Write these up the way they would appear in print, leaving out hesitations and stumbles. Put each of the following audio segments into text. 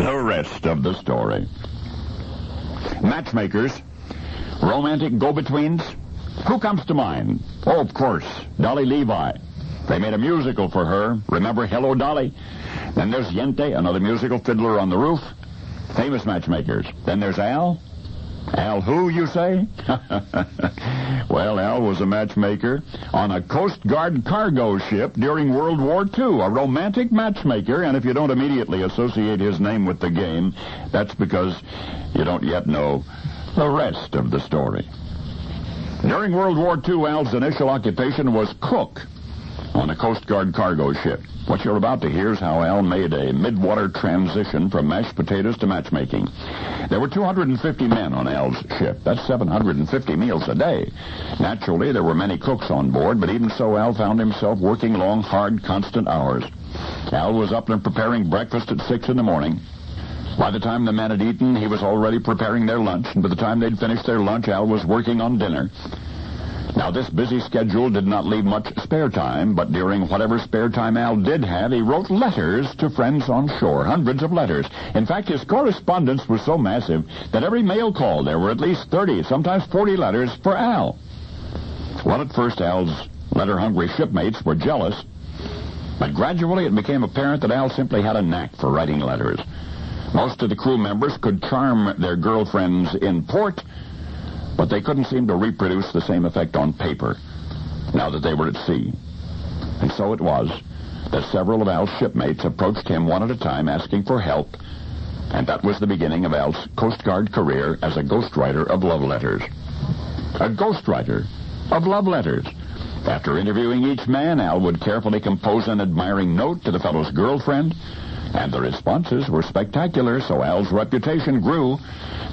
The rest of the story. Matchmakers, romantic go-betweens. Who comes to mind? Oh, of course, Dolly Levi. They made a musical for her. Remember Hello, Dolly? Then there's Yente, another musical fiddler on the roof. Famous matchmakers. Then there's Al. Al who, you say? Well, Al was a matchmaker on a Coast Guard cargo ship during World War II, a romantic matchmaker, and if you don't immediately associate his name with the game, that's because you don't yet know the rest of the story. During World War II, Al's initial occupation was cook on a Coast Guard cargo ship. What you're about to hear is how Al made a mid-water transition from mashed potatoes to matchmaking. There were 250 men on Al's ship. That's 750 meals a day. Naturally, there were many cooks on board, but even so, Al found himself working long, hard, constant hours. Al was up and preparing breakfast at 6 in the morning. By the time the men had eaten, he was already preparing their lunch, and by the time they'd finished their lunch, Al was working on dinner. Now, this busy schedule did not leave much spare time, but during whatever spare time Al did have, he wrote letters to friends on shore, hundreds of letters. In fact, his correspondence was so massive that every mail call there were at least 30, sometimes 40 letters for Al. Well, at first, Al's letter-hungry shipmates were jealous, but gradually it became apparent that Al simply had a knack for writing letters. Most of the crew members could charm their girlfriends in port, but they couldn't seem to reproduce the same effect on paper now that they were at sea. And so it was that several of Al's shipmates approached him one at a time asking for help, and that was the beginning of Al's Coast Guard career as a ghostwriter of love letters. A ghostwriter of love letters. After interviewing each man, Al would carefully compose an admiring note to the fellow's girlfriend, and the responses were spectacular, so Al's reputation grew.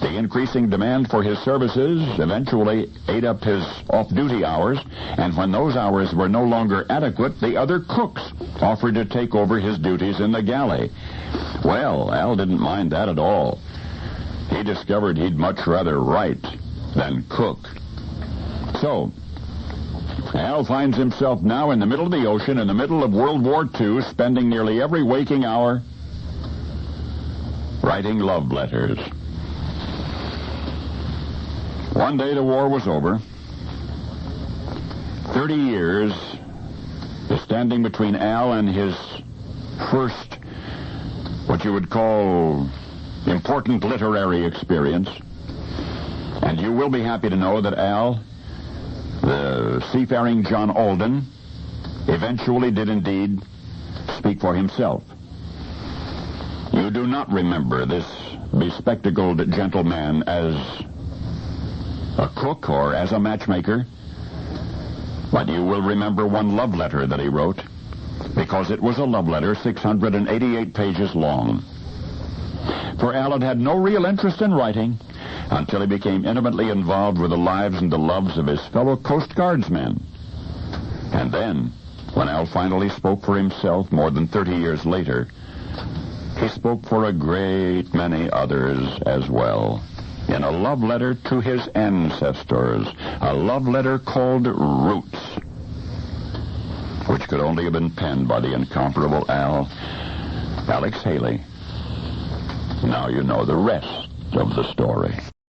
The increasing demand for his services eventually ate up his off-duty hours, and when those hours were no longer adequate, the other cooks offered to take over his duties in the galley. Well, Al didn't mind that at all. He discovered he'd much rather write than cook. So, Al finds himself now in the middle of the ocean, in the middle of World War II, spending nearly every waking hour writing love letters. One day the war was over. 30 years is standing between Al and his first, what you would call, important literary experience. And you will be happy to know that Al, the seafaring John Alden, eventually did indeed speak for himself. You do not remember this bespectacled gentleman as a cook or as a matchmaker, but you will remember one love letter that he wrote, because it was a love letter 688 pages long. For Al had no real interest in writing until he became intimately involved with the lives and the loves of his fellow Coast Guardsmen. And then, when Al finally spoke for himself more than 30 years later, he spoke for a great many others as well, in a love letter to his ancestors, a love letter called Roots, which could only have been penned by the incomparable Alex Haley. Now you know the rest of the story.